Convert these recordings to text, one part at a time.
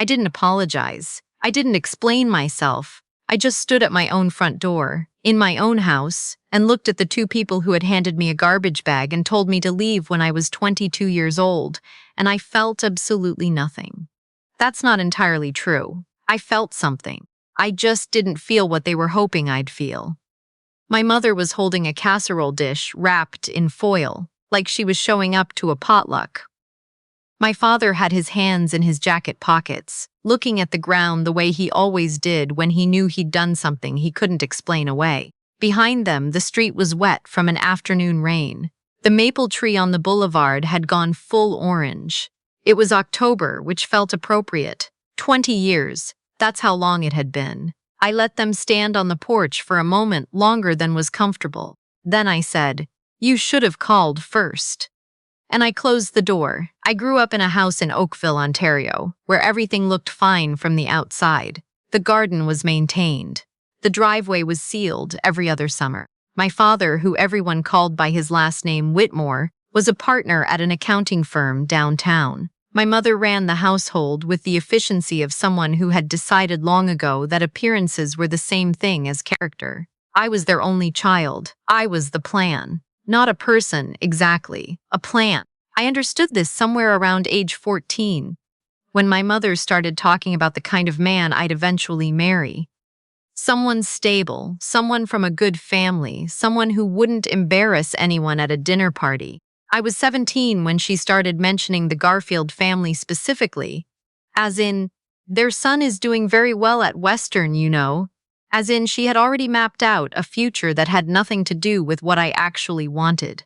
I didn't apologize. I didn't explain myself. I just stood at my own front door, in my own house, and looked at the two people who had handed me a garbage bag and told me to leave when I was 22 years old, and I felt absolutely nothing. That's not entirely true. I felt something. I just didn't feel what they were hoping I'd feel. My mother was holding a casserole dish wrapped in foil, like she was showing up to a potluck. My father had his hands in his jacket pockets, looking at the ground the way he always did when he knew he'd done something he couldn't explain away. Behind them, the street was wet from an afternoon rain. The maple tree on the boulevard had gone full orange. It was October, which felt appropriate. 20 years, that's how long it had been. I let them stand on the porch for a moment longer than was comfortable. Then I said, "You should have called first." And I closed the door. I grew up in a house in Oakville, Ontario, where everything looked fine from the outside. The garden was maintained. The driveway was sealed every other summer. My father, who everyone called by his last name Whitmore, was a partner at an accounting firm downtown. My mother ran the household with the efficiency of someone who had decided long ago that appearances were the same thing as character. I was their only child. I was the plan. Not a person, exactly. A plan. I understood this somewhere around age 14, when my mother started talking about the kind of man I'd eventually marry. Someone stable, someone from a good family, someone who wouldn't embarrass anyone at a dinner party. I was 17 when she started mentioning the Garfield family specifically, as in, their son is doing very well at Western, you know. As in, she had already mapped out a future that had nothing to do with what I actually wanted.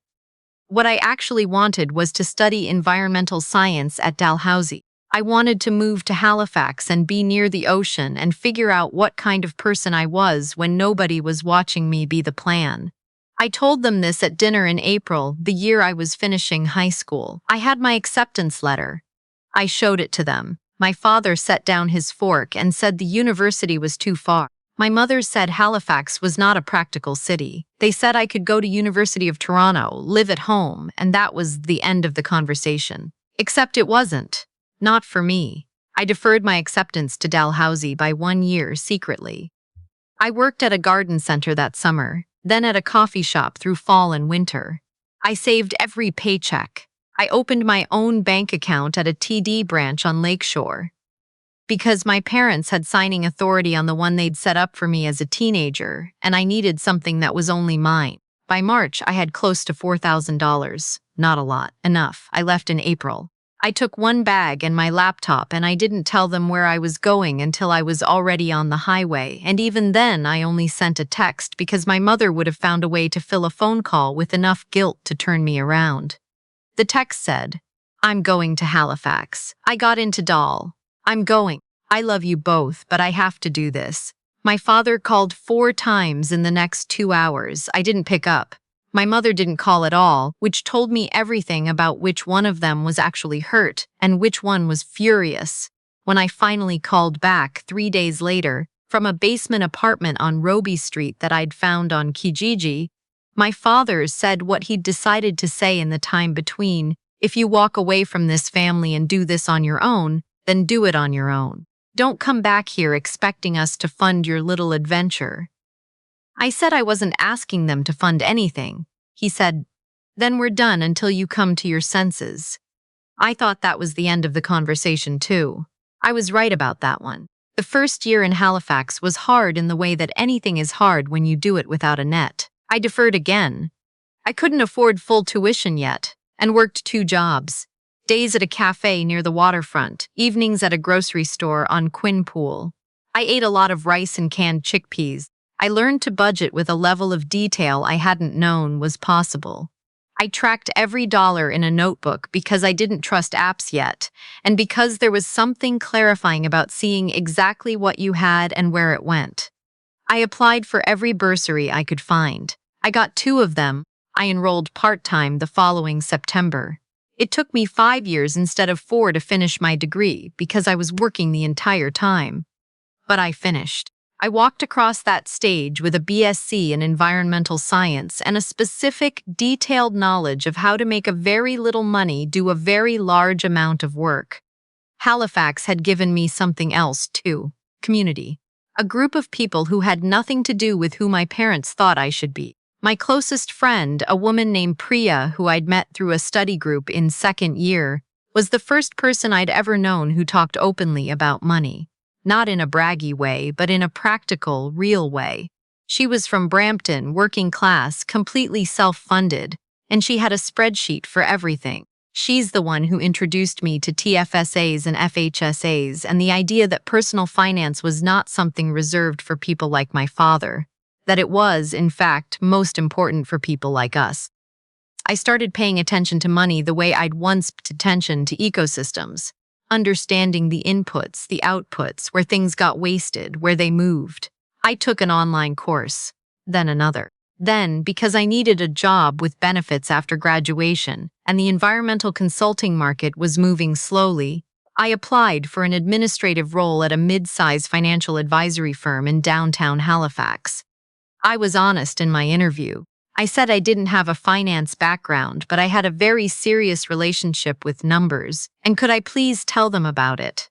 What I actually wanted was to study environmental science at Dalhousie. I wanted to move to Halifax and be near the ocean and figure out what kind of person I was when nobody was watching me be the plan. I told them this at dinner in April, the year I was finishing high school. I had my acceptance letter. I showed it to them. My father set down his fork and said the university was too far. My mother said Halifax was not a practical city. They said I could go to University of Toronto, live at home, and that was the end of the conversation. Except it wasn't. Not for me. I deferred my acceptance to Dalhousie by 1 year secretly. I worked at a garden center that summer, then at a coffee shop through fall and winter. I saved every paycheck. I opened my own bank account at a TD branch on Lakeshore, because my parents had signing authority on the one they'd set up for me as a teenager, and I needed something that was only mine. By March, I had close to $4,000. Not a lot. Enough. I left in April. I took one bag and my laptop, and I didn't tell them where I was going until I was already on the highway, and even then I only sent a text because my mother would have found a way to fill a phone call with enough guilt to turn me around. The text said, "I'm going to Halifax. I got into Doll. I'm going. I love you both, but I have to do this." My father called 4 times in the next 2 hours. I didn't pick up. My mother didn't call at all, which told me everything about which one of them was actually hurt and which one was furious. When I finally called back 3 days later, from a basement apartment on Roby Street that I'd found on Kijiji, my father said what he'd decided to say in the time between: "If you walk away from this family and do this on your own, then do it on your own. Don't come back here expecting us to fund your little adventure." I said I wasn't asking them to fund anything. He said, "Then we're done until you come to your senses." I thought that was the end of the conversation too. I was right about that one. The first year in Halifax was hard in the way that anything is hard when you do it without a net. I deferred again. I couldn't afford full tuition yet, and worked 2 jobs. Days at a cafe near the waterfront, evenings at a grocery store on Quinpool. I ate a lot of rice and canned chickpeas. I learned to budget with a level of detail I hadn't known was possible. I tracked every dollar in a notebook because I didn't trust apps yet, and because there was something clarifying about seeing exactly what you had and where it went. I applied for every bursary I could find. I got 2 of them. I enrolled part-time the following September. It took me 5 years instead of 4 to finish my degree because I was working the entire time. But I finished. I walked across that stage with a BSc in environmental science and a specific, detailed knowledge of how to make a very little money do a very large amount of work. Halifax had given me something else, too. Community. A group of people who had nothing to do with who my parents thought I should be. My closest friend, a woman named Priya, who I'd met through a study group in second year, was the first person I'd ever known who talked openly about money. Not in a braggy way, but in a practical, real way. She was from Brampton, working class, completely self-funded, and she had a spreadsheet for everything. She's the one who introduced me to TFSAs and FHSAs and the idea that personal finance was not something reserved for people like my father, that it was, in fact, most important for people like us. I started paying attention to money the way I'd once paid attention to ecosystems, understanding the inputs, the outputs, where things got wasted, where they moved. I took an online course, then another. Then, because I needed a job with benefits after graduation, and the environmental consulting market was moving slowly, I applied for an administrative role at a mid-size financial advisory firm in downtown Halifax. I was honest in my interview. I said I didn't have a finance background, but I had a very serious relationship with numbers, and could I please tell them about it?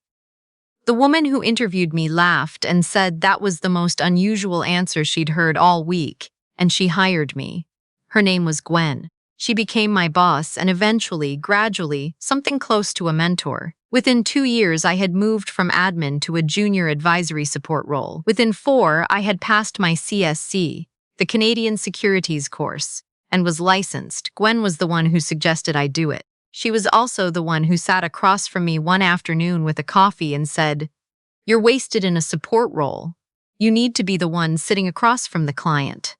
The woman who interviewed me laughed and said that was the most unusual answer she'd heard all week, and she hired me. Her name was Gwen. She became my boss and eventually, gradually, something close to a mentor. Within 2 years, I had moved from admin to a junior advisory support role. Within 4, I had passed my CSC, the Canadian Securities course, and was licensed. Gwen was the one who suggested I do it. She was also the one who sat across from me one afternoon with a coffee and said, "You're wasted in a support role. You need to be the one sitting across from the client."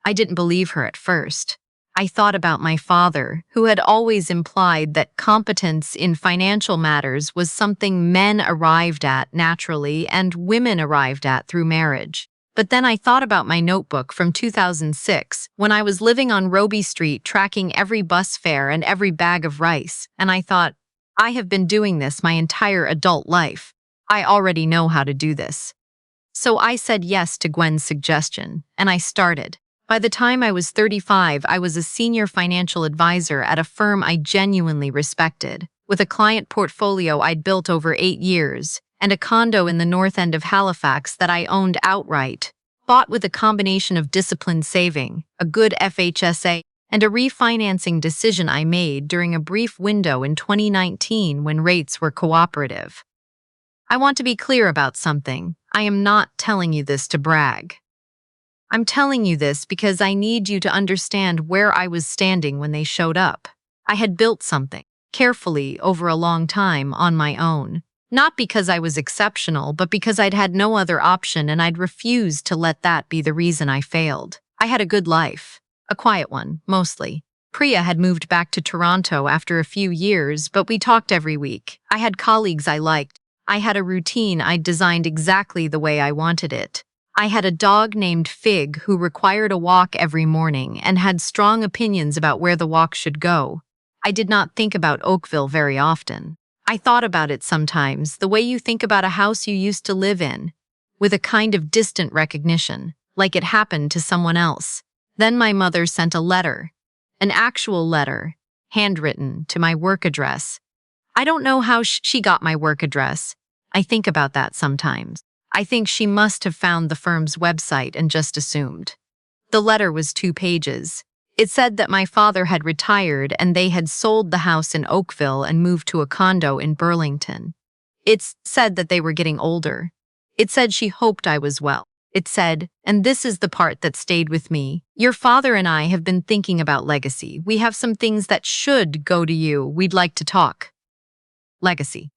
I didn't believe her at first. I thought about my father, who had always implied that competence in financial matters was something men arrived at naturally and women arrived at through marriage. But then I thought about my notebook from 2006, when I was living on Roby Street tracking every bus fare and every bag of rice, and I thought, I have been doing this my entire adult life. I already know how to do this. So I said yes to Gwen's suggestion, and I started. By the time I was 35, I was a senior financial advisor at a firm I genuinely respected, with a client portfolio I'd built over 8 years, and a condo in the north end of Halifax that I owned outright, bought with a combination of disciplined saving, a good FHSA, and a refinancing decision I made during a brief window in 2019 when rates were cooperative. I want to be clear about something. I am not telling you this to brag. I'm telling you this because I need you to understand where I was standing when they showed up. I had built something, carefully over a long time, on my own. Not because I was exceptional, but because I'd had no other option and I'd refused to let that be the reason I failed. I had a good life. A quiet one, mostly. Priya had moved back to Toronto after a few years, but we talked every week. I had colleagues I liked. I had a routine I'd designed exactly the way I wanted it. I had a dog named Fig who required a walk every morning and had strong opinions about where the walk should go. I did not think about Oakville very often. I thought about it sometimes, the way you think about a house you used to live in, with a kind of distant recognition, like it happened to someone else. Then my mother sent a letter, an actual letter, handwritten, to my work address. I don't know how she got my work address. I think about that sometimes. I think she must have found the firm's website and just assumed. The letter was 2 pages. It said that my father had retired and they had sold the house in Oakville and moved to a condo in Burlington. It said that they were getting older. It said she hoped I was well. It said, and this is the part that stayed with me, "Your father and I have been thinking about legacy. We have some things that should go to you. We'd like to talk." Legacy.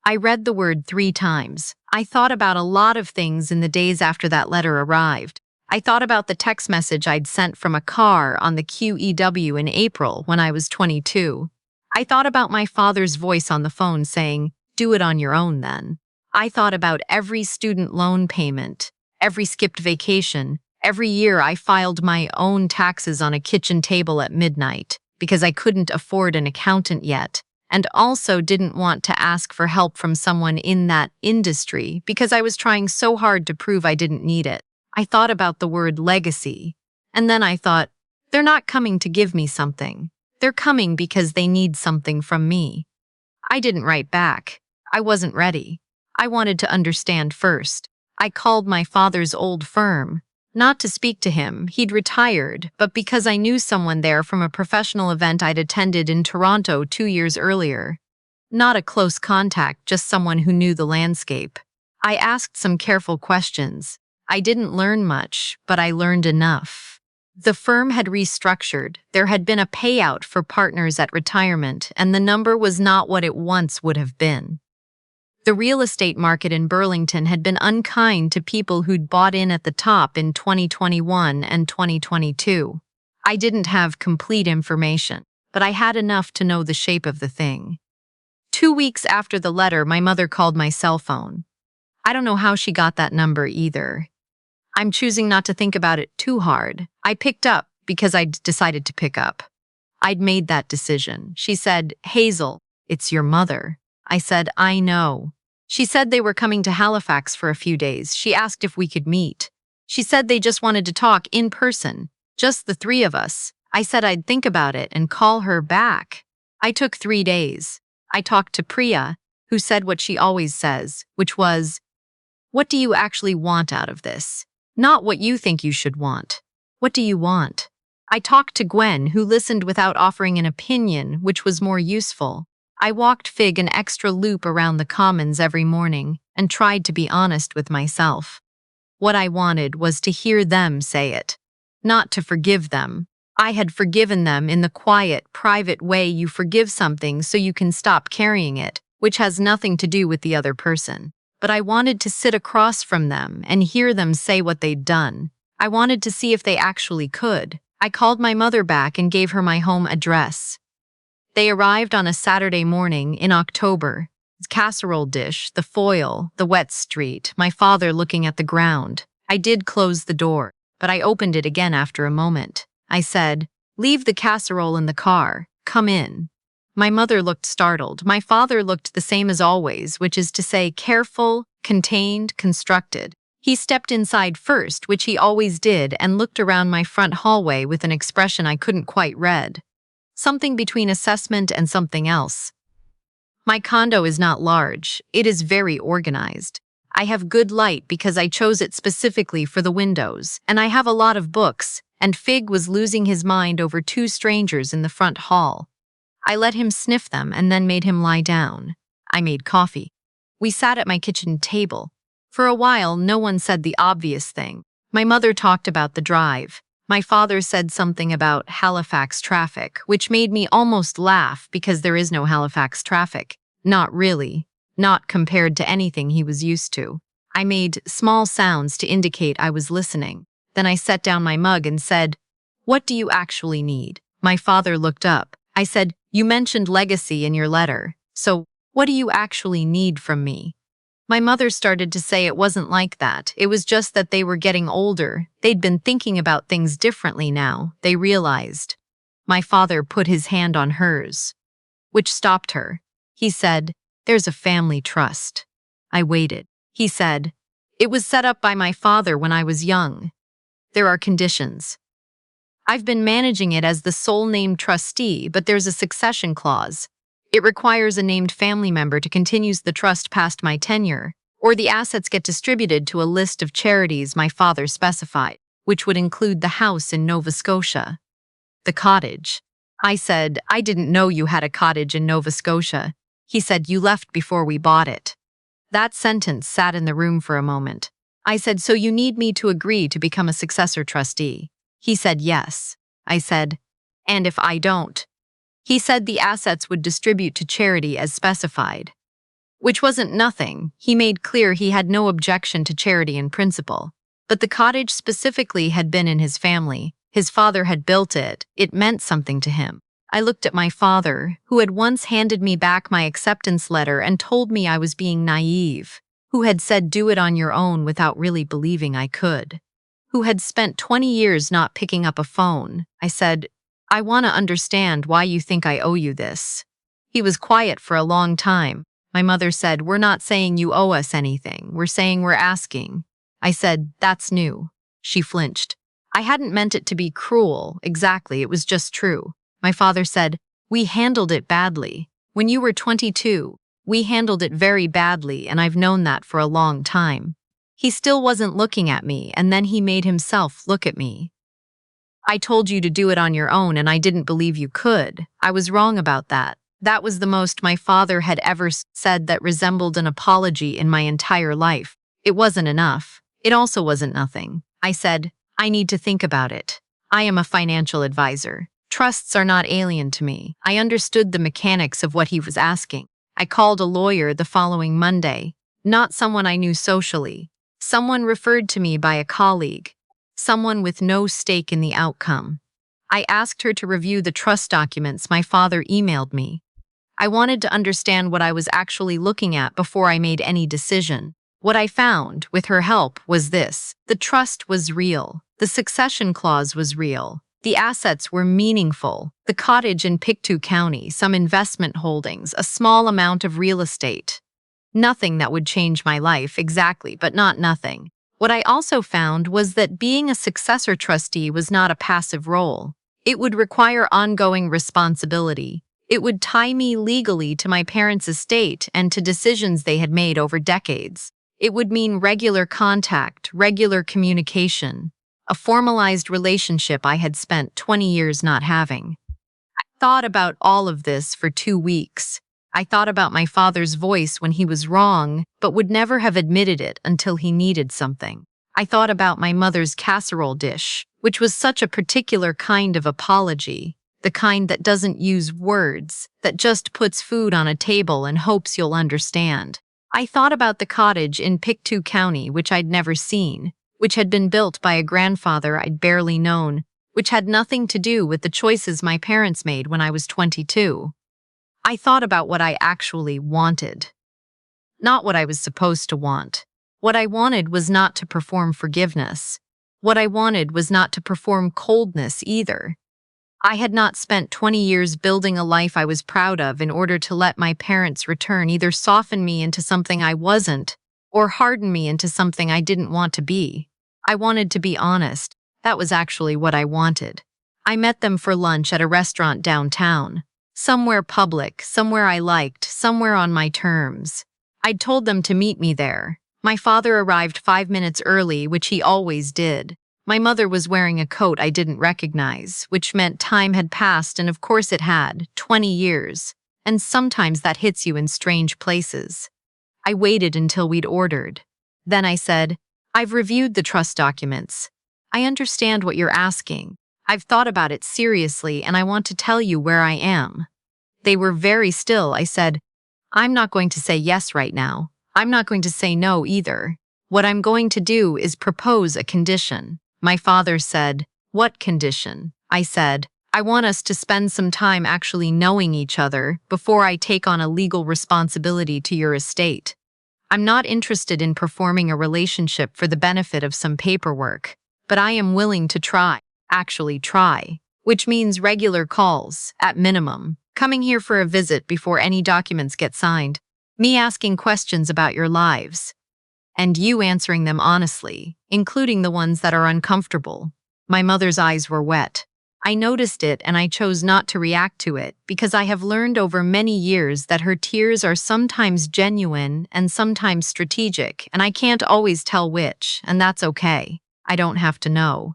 I read the word 3 times. I thought about a lot of things in the days after that letter arrived. I thought about the text message I'd sent from a car on the QEW in April when I was 22. I thought about my father's voice on the phone saying, "Do it on your own then." I thought about every student loan payment, every skipped vacation, every year I filed my own taxes on a kitchen table at midnight because I couldn't afford an accountant yet, and also didn't want to ask for help from someone in that industry because I was trying so hard to prove I didn't need it. I thought about the word legacy, and then I thought, they're not coming to give me something. They're coming because they need something from me. I didn't write back. I wasn't ready. I wanted to understand first. I called my father's old firm. Not to speak to him, he'd retired, but because I knew someone there from a professional event I'd attended in Toronto 2 years earlier. Not a close contact, just someone who knew the landscape. I asked some careful questions. I didn't learn much, but I learned enough. The firm had restructured. There had been a payout for partners at retirement, and the number was not what it once would have been. The real estate market in Burlington had been unkind to people who'd bought in at the top in 2021 and 2022. I didn't have complete information, but I had enough to know the shape of the thing. 2 weeks after the letter, my mother called my cell phone. I don't know how she got that number either. I'm choosing not to think about it too hard. I picked up because I'd decided to pick up. I'd made that decision. She said, "Hazel, it's your mother." I said, "I know." She said they were coming to Halifax for a few days. She asked if we could meet. She said they just wanted to talk in person, just the three of us. I said I'd think about it and call her back. I took 3 days. I talked to Priya, who said what she always says, which was, "What do you actually want out of this? Not what you think you should want. What do you want?" I talked to Gwen, who listened without offering an opinion, which was more useful. I walked Fig an extra loop around the Commons every morning and tried to be honest with myself. What I wanted was to hear them say it, not to forgive them. I had forgiven them in the quiet, private way you forgive something so you can stop carrying it, which has nothing to do with the other person. But I wanted to sit across from them and hear them say what they'd done. I wanted to see if they actually could. I called my mother back and gave her my home address. They arrived on a Saturday morning in October. Casserole dish, the foil, the wet street, my father looking at the ground. I did close the door, but I opened it again after a moment. I said, "Leave the casserole in the car. Come in." My mother looked startled. My father looked the same as always, which is to say careful, contained, constructed. He stepped inside first, which he always did, and looked around my front hallway with an expression I couldn't quite read. Something between assessment and something else. My condo is not large. It is very organized. I have good light because I chose it specifically for the windows, and I have a lot of books, and Fig was losing his mind over 2 strangers in the front hall. I let him sniff them and then made him lie down. I made coffee. We sat at my kitchen table. For a while, no one said the obvious thing. My mother talked about the drive. My father said something about Halifax traffic, which made me almost laugh because there is no Halifax traffic. Not really. Not compared to anything he was used to. I made small sounds to indicate I was listening. Then I set down my mug and said, "What do you actually need?" My father looked up. I said, "You mentioned legacy in your letter. So, what do you actually need from me?" My mother started to say it wasn't like that. It was just that they were getting older. They'd been thinking about things differently now, they realized. My father put his hand on hers, which stopped her. He said, "There's a family trust." I waited. He said, "It was set up by my father when I was young. There are conditions. I've been managing it as the sole named trustee, but there's a succession clause. It requires a named family member to continue the trust past my tenure, or the assets get distributed to a list of charities my father specified, which would include the house in Nova Scotia. The cottage." I said, "I didn't know you had a cottage in Nova Scotia." He said, "You left before we bought it." That sentence sat in the room for a moment. I said, "So you need me to agree to become a successor trustee?" He said, "Yes." I said, "And if I don't?" He said the assets would distribute to charity as specified. Which wasn't nothing. He made clear he had no objection to charity in principle. But the cottage specifically had been in his family. His father had built it. It meant something to him. I looked at my father, who had once handed me back my acceptance letter and told me I was being naive, who had said do it on your own without really believing I could, who had spent 20 years not picking up a phone. I said, "I want to understand why you think I owe you this." He was quiet for a long time. My mother said, "We're not saying you owe us anything. We're saying we're asking." I said, "That's new." She flinched. I hadn't meant it to be cruel, exactly, it was just true. My father said, "We handled it badly." When you were 22, we handled it very badly, and I've known that for a long time. He still wasn't looking at me, and then he made himself look at me. I told you to do it on your own, and I didn't believe you could. I was wrong about that. That was the most my father had ever said that resembled an apology in my entire life. It wasn't enough. It also wasn't nothing. I said, I need to think about it. I am a financial advisor. Trusts are not alien to me. I understood the mechanics of what he was asking. I called a lawyer the following Monday, not someone I knew socially, someone referred to me by a colleague, someone with no stake in the outcome. I asked her to review the trust documents my father emailed me. I wanted to understand what I was actually looking at before I made any decision. What I found, with her help, was this. The trust was real. The succession clause was real. The assets were meaningful. The cottage in Pictou County, some investment holdings, a small amount of real estate. Nothing that would change my life, exactly, but not nothing. What I also found was that being a successor trustee was not a passive role. It would require ongoing responsibility. It would tie me legally to my parents' estate and to decisions they had made over decades. It would mean regular contact, regular communication, a formalized relationship I had spent 20 years not having. I thought about all of this for 2 weeks. I thought about my father's voice when he was wrong, but would never have admitted it until he needed something. I thought about my mother's casserole dish, which was such a particular kind of apology, the kind that doesn't use words, that just puts food on a table and hopes you'll understand. I thought about the cottage in Pictou County, which I'd never seen, which had been built by a grandfather I'd barely known, which had nothing to do with the choices my parents made when I was 22. I thought about what I actually wanted, not what I was supposed to want. What I wanted was not to perform forgiveness. What I wanted was not to perform coldness either. I had not spent 20 years building a life I was proud of in order to let my parents' return either soften me into something I wasn't or harden me into something I didn't want to be. I wanted to be honest. That was actually what I wanted. I met them for lunch at a restaurant downtown. Somewhere public, somewhere I liked, somewhere on my terms. I'd told them to meet me there. My father arrived 5 minutes early, which he always did. My mother was wearing a coat I didn't recognize, which meant time had passed, and of course it had, 20 years. And sometimes that hits you in strange places. I waited until we'd ordered. Then I said, I've reviewed the trust documents. I understand what you're asking. I've thought about it seriously, and I want to tell you where I am. They were very still. I said, I'm not going to say yes right now. I'm not going to say no either. What I'm going to do is propose a condition. My father said, What condition? I said, I want us to spend some time actually knowing each other before I take on a legal responsibility to your estate. I'm not interested in performing a relationship for the benefit of some paperwork, but I am willing to try, actually try, which means regular calls, at minimum, coming here for a visit before any documents get signed, me asking questions about your lives, and you answering them honestly, including the ones that are uncomfortable. My mother's eyes were wet. I noticed it, and I chose not to react to it because I have learned over many years that her tears are sometimes genuine and sometimes strategic, and I can't always tell which, and that's okay. I don't have to know.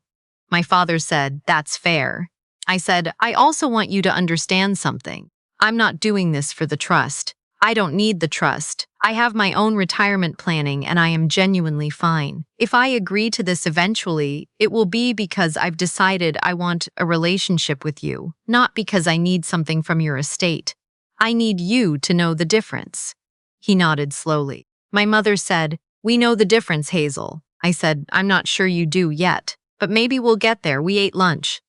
My father said, That's fair. I said, I also want you to understand something. I'm not doing this for the trust. I don't need the trust. I have my own retirement planning, and I am genuinely fine. If I agree to this eventually, it will be because I've decided I want a relationship with you, not because I need something from your estate. I need you to know the difference. He nodded slowly. My mother said, We know the difference, Hazel. I said, I'm not sure you do yet, but maybe we'll get there. We ate lunch.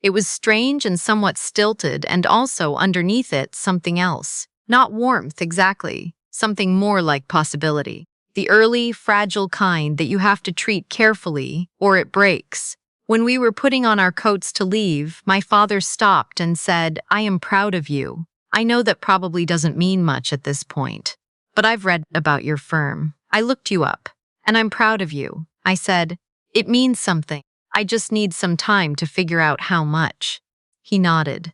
It was strange and somewhat stilted, and also underneath it, something else. Not warmth, exactly. Something more like possibility. The early, fragile kind that you have to treat carefully, or it breaks. When we were putting on our coats to leave, my father stopped and said, I am proud of you. I know that probably doesn't mean much at this point, but I've read about your firm. I looked you up, and I'm proud of you. I said, It means something. I just need some time to figure out how much. He nodded.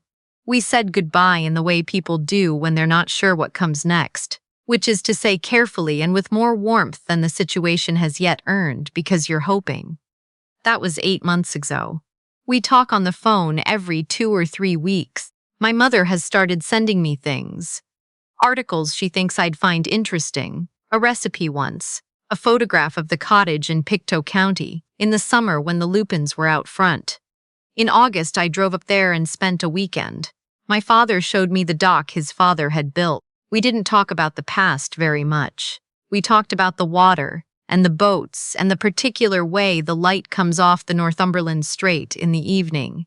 We said goodbye in the way people do when they're not sure what comes next, which is to say carefully and with more warmth than the situation has yet earned because you're hoping. That was 8 months ago. We talk on the phone every 2 or 3 weeks. My mother has started sending me things. Articles she thinks I'd find interesting, a recipe once, a photograph of the cottage in Pictou County, in the summer when the lupins were out front. In August, I drove up there and spent a weekend. My father showed me the dock his father had built. We didn't talk about the past very much. We talked about the water, and the boats, and the particular way the light comes off the Northumberland Strait in the evening.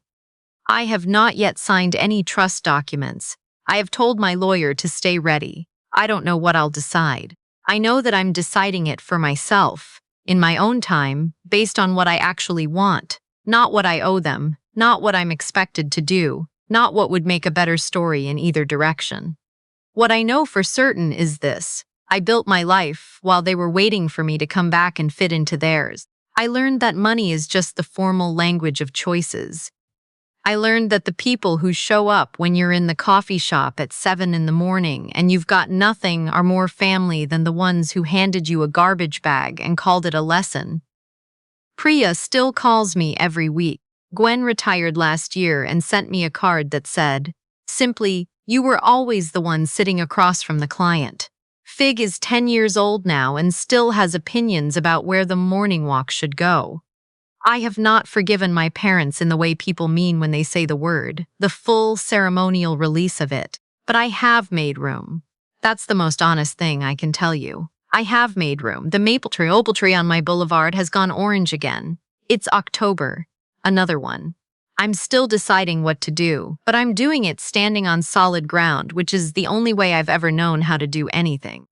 I have not yet signed any trust documents. I have told my lawyer to stay ready. I don't know what I'll decide. I know that I'm deciding it for myself, in my own time, based on what I actually want, not what I owe them, not what I'm expected to do, not what would make a better story in either direction. What I know for certain is this. I built my life while they were waiting for me to come back and fit into theirs. I learned that money is just the formal language of choices. I learned that the people who show up when you're in the coffee shop at 7 in the morning and you've got nothing are more family than the ones who handed you a garbage bag and called it a lesson. Priya still calls me every week. Gwen retired last year and sent me a card that said, simply, "You were always the one sitting across from the client." Fig is 10 years old now and still has opinions about where the morning walk should go. I have not forgiven my parents in the way people mean when they say the word, the full ceremonial release of it, but I have made room. That's the most honest thing I can tell you. I have made room. The maple tree on my boulevard has gone orange again. It's October. Another one. I'm still deciding what to do, but I'm doing it standing on solid ground, which is the only way I've ever known how to do anything.